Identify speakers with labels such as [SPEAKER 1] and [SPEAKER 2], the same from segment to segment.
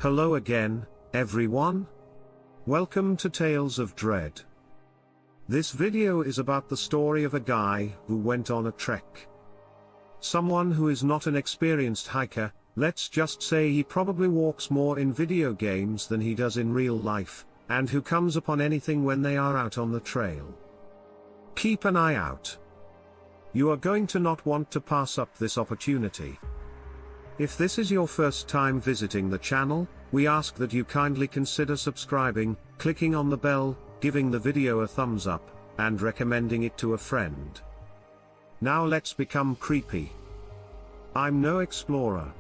[SPEAKER 1] Hello again, everyone. Welcome to Tales of Dread. This video is about the story of a guy who went on a trek. Someone who is not an experienced hiker, let's just say he probably walks more in video games than he does in real life, and who comes upon anything when they are out on the trail. Keep an eye out. You are going to not want to pass up this opportunity. If this is your first time visiting the channel, we ask that you kindly consider subscribing, clicking on the bell, giving the video a thumbs up, and recommending it to a friend. Now let's become creepy. I'm no explorer.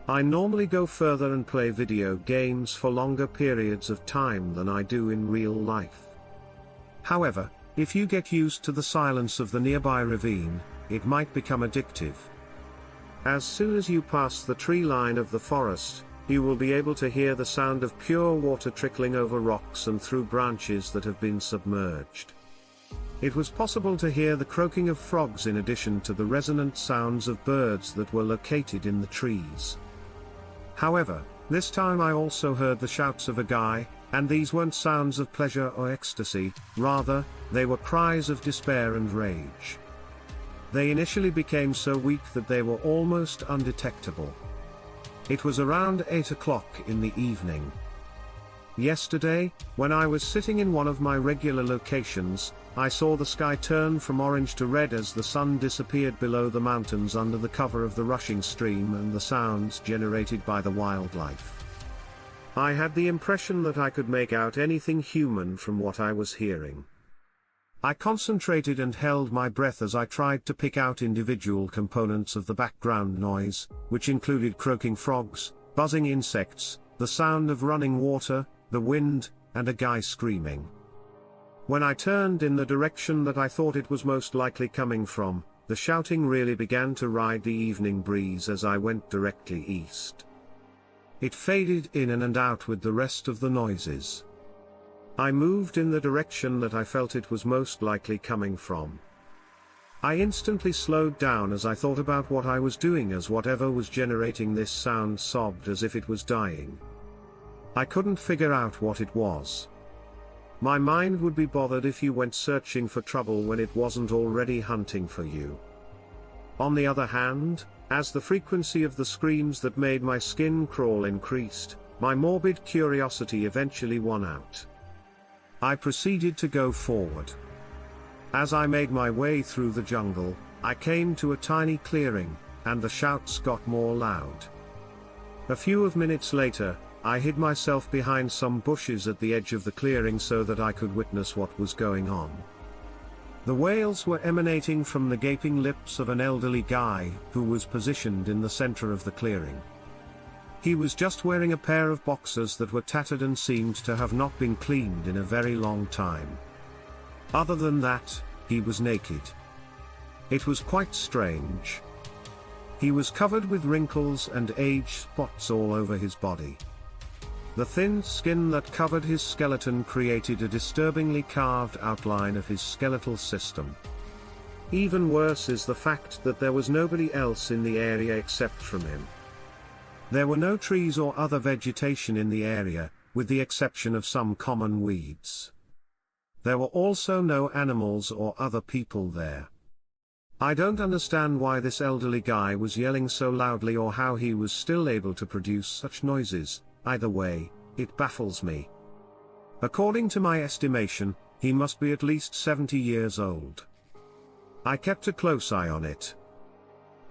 [SPEAKER 1] I normally go further and play video games for longer periods of time than I do in real life. However, if you get used to the silence of the nearby ravine, it might become addictive. As soon as you pass the tree line of the forest, you will be able to hear the sound of pure water trickling over rocks and through branches that have been submerged. It was possible to hear the croaking of frogs in addition to the resonant sounds of birds that were located in the trees. However, this time I also heard the shouts of a guy, and these weren't sounds of pleasure or ecstasy, rather, they were cries of despair and rage. They initially became so weak that they were almost undetectable. It was around 8 o'clock in the evening. Yesterday, when I was sitting in one of my regular locations, I saw the sky turn from orange to red as the sun disappeared below the mountains under the cover of the rushing stream and the sounds generated by the wildlife. I had the impression that I could make out anything human from what I was hearing. I concentrated and held my breath as I tried to pick out individual components of the background noise, which included croaking frogs, buzzing insects, the sound of running water, the wind, and a guy screaming. When I turned in the direction that I thought it was most likely coming from, the shouting really began to ride the evening breeze as I went directly east. It faded in and out with the rest of the noises. I moved in the direction that I felt it was most likely coming from. I instantly slowed down as I thought about what I was doing, as whatever was generating this sound sobbed as if it was dying. I couldn't figure out what it was. My mind would be bothered if you went searching for trouble when it wasn't already hunting for you. On the other hand, as the frequency of the screams that made my skin crawl increased, my morbid curiosity eventually won out. I proceeded to go forward. As I made my way through the jungle, I came to a tiny clearing, and the shouts got more loud. A few minutes later, I hid myself behind some bushes at the edge of the clearing so that I could witness what was going on. The wails were emanating from the gaping lips of an elderly guy who was positioned in the center of the clearing. He was just wearing a pair of boxers that were tattered and seemed to have not been cleaned in a very long time. Other than that, he was naked. It was quite strange. He was covered with wrinkles and age spots all over his body. The thin skin that covered his skeleton created a disturbingly carved outline of his skeletal system. Even worse is the fact that there was nobody else in the area except from him. There were no trees or other vegetation in the area, with the exception of some common weeds. There were also no animals or other people there. I don't understand why this elderly guy was yelling so loudly or how he was still able to produce such noises. Either way, it baffles me. According to my estimation, he must be at least 70 years old. I kept a close eye on it.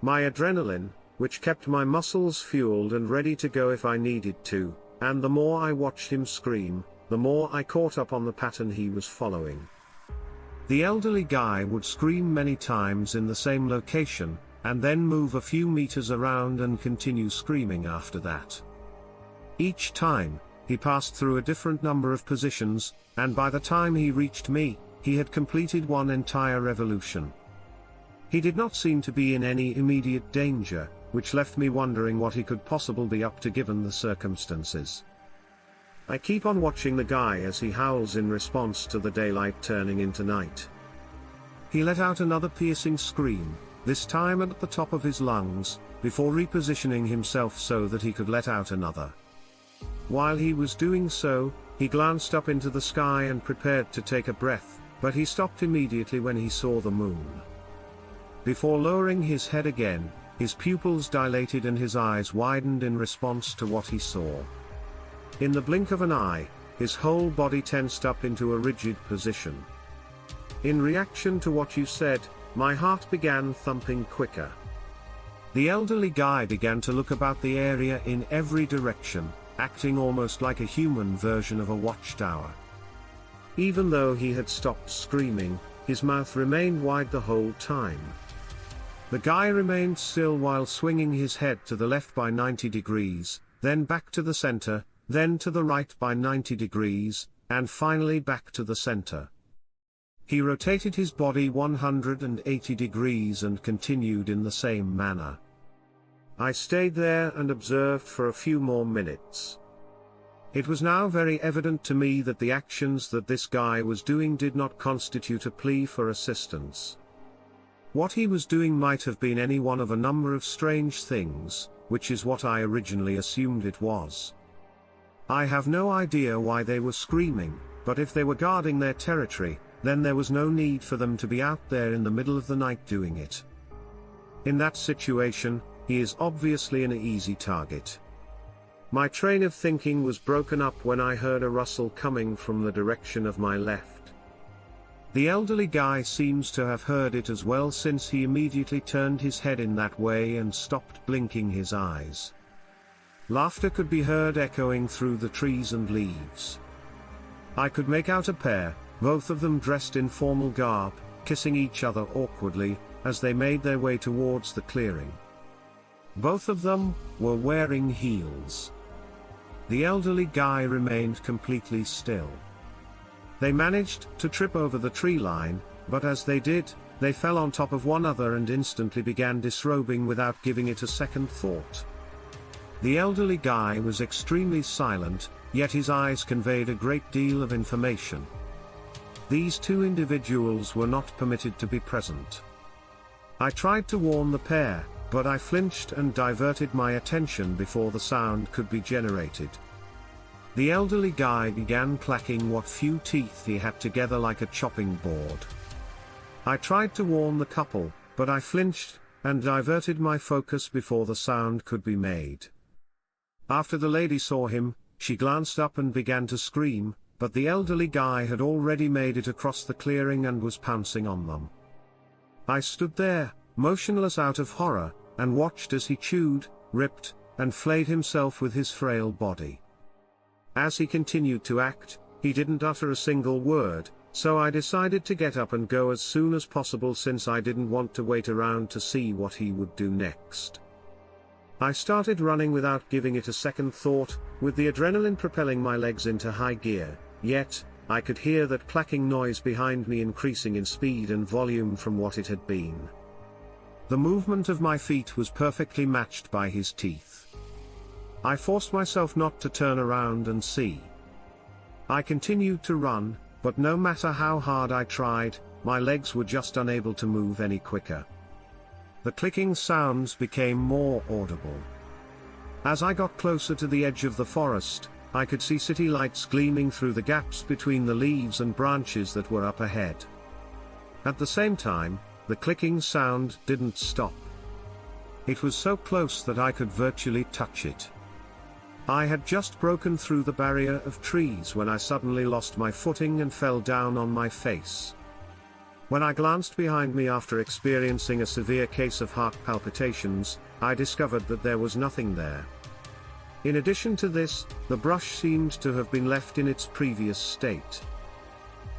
[SPEAKER 1] My adrenaline, which kept my muscles fueled and ready to go if I needed to, and the more I watched him scream, the more I caught up on the pattern he was following. The elderly guy would scream many times in the same location, and then move a few meters around and continue screaming after that. Each time, he passed through a different number of positions, and by the time he reached me, he had completed one entire revolution. He did not seem to be in any immediate danger, which left me wondering what he could possibly be up to given the circumstances. I keep on watching the guy as he howls in response to the daylight turning into night. He let out another piercing scream, this time at the top of his lungs, before repositioning himself so that he could let out another. While he was doing so, he glanced up into the sky and prepared to take a breath, but he stopped immediately when he saw the moon. Before lowering his head again, his pupils dilated and his eyes widened in response to what he saw. In the blink of an eye, his whole body tensed up into a rigid position. In reaction to what you said, my heart began thumping quicker. The elderly guy began to look about the area in every direction, acting almost like a human version of a watchtower. Even though he had stopped screaming, his mouth remained wide the whole time. The guy remained still while swinging his head to the left by 90 degrees, then back to the center, then to the right by 90 degrees, and finally back to the center. He rotated his body 180 degrees and continued in the same manner. I stayed there and observed for a few more minutes. It was now very evident to me that the actions that this guy was doing did not constitute a plea for assistance. What he was doing might have been any one of a number of strange things, which is what I originally assumed it was. I have no idea why they were screaming, but if they were guarding their territory, then there was no need for them to be out there in the middle of the night doing it. In that situation, he is obviously an easy target. My train of thinking was broken up when I heard a rustle coming from the direction of my left. The elderly guy seems to have heard it as well, since he immediately turned his head in that way and stopped blinking his eyes. Laughter could be heard echoing through the trees and leaves. I could make out a pair, both of them dressed in formal garb, kissing each other awkwardly, as they made their way towards the clearing. Both of them were wearing heels. The elderly guy remained completely still. They managed to trip over the tree line, but as they did, they fell on top of one another and instantly began disrobing without giving it a second thought. The elderly guy was extremely silent, yet his eyes conveyed a great deal of information. These two individuals were not permitted to be present. I tried to warn the pair, but I flinched and diverted my attention before the sound could be generated. The elderly guy began clacking what few teeth he had together like a chopping board. I tried to warn the couple, but I flinched, and diverted my focus before the sound could be made. After the lady saw him, she glanced up and began to scream, but the elderly guy had already made it across the clearing and was pouncing on them. I stood there, motionless out of horror, and watched as he chewed, ripped, and flayed himself with his frail body. As he continued to act, he didn't utter a single word, so I decided to get up and go as soon as possible, since I didn't want to wait around to see what he would do next. I started running without giving it a second thought, with the adrenaline propelling my legs into high gear, yet, I could hear that clacking noise behind me increasing in speed and volume from what it had been. The movement of my feet was perfectly matched by his teeth. I forced myself not to turn around and see. I continued to run, but no matter how hard I tried, my legs were just unable to move any quicker. The clicking sounds became more audible. As I got closer to the edge of the forest, I could see city lights gleaming through the gaps between the leaves and branches that were up ahead. At the same time, the clicking sound didn't stop. It was so close that I could virtually touch it. I had just broken through the barrier of trees when I suddenly lost my footing and fell down on my face. When I glanced behind me after experiencing a severe case of heart palpitations, I discovered that there was nothing there. In addition to this, the brush seemed to have been left in its previous state.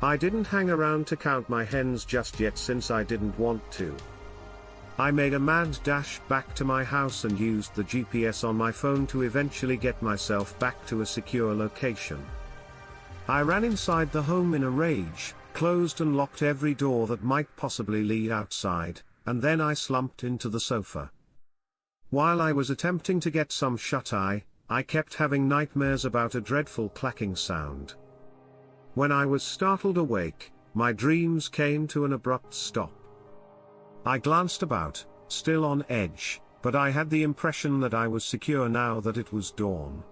[SPEAKER 1] I didn't hang around to count my hens just yet, since I didn't want to. I made a mad dash back to my house and used the GPS on my phone to eventually get myself back to a secure location. I ran inside the home in a rage, closed and locked every door that might possibly lead outside, and then I slumped into the sofa. While I was attempting to get some shut-eye, I kept having nightmares about a dreadful clacking sound. When I was startled awake, my dreams came to an abrupt stop. I glanced about, still on edge, but I had the impression that I was secure now that it was dawn.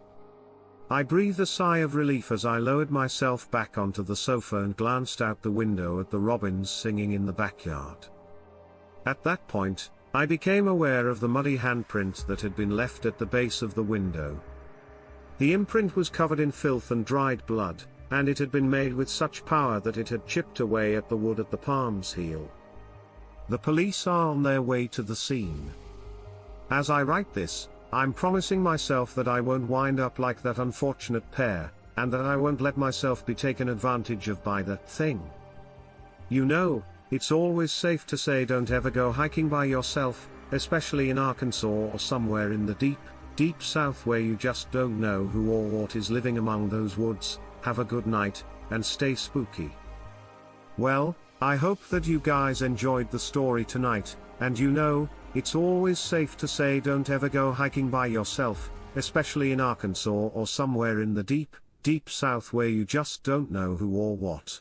[SPEAKER 1] I breathed a sigh of relief as I lowered myself back onto the sofa and glanced out the window at the robins singing in the backyard. At that point, I became aware of the muddy handprint that had been left at the base of the window. The imprint was covered in filth and dried blood, and it had been made with such power that it had chipped away at the wood at the palm's heel. The police are on their way to the scene. As I write this, I'm promising myself that I won't wind up like that unfortunate pair, and that I won't let myself be taken advantage of by that thing. You know, it's always safe to say don't ever go hiking by yourself, especially in Arkansas or somewhere in the deep, deep south where you just don't know who or what is living among those woods. Have a good night, and stay spooky. Well, I hope that you guys enjoyed the story tonight, and you know, it's always safe to say don't ever go hiking by yourself, especially in Arkansas or somewhere in the deep, deep south where you just don't know who or what.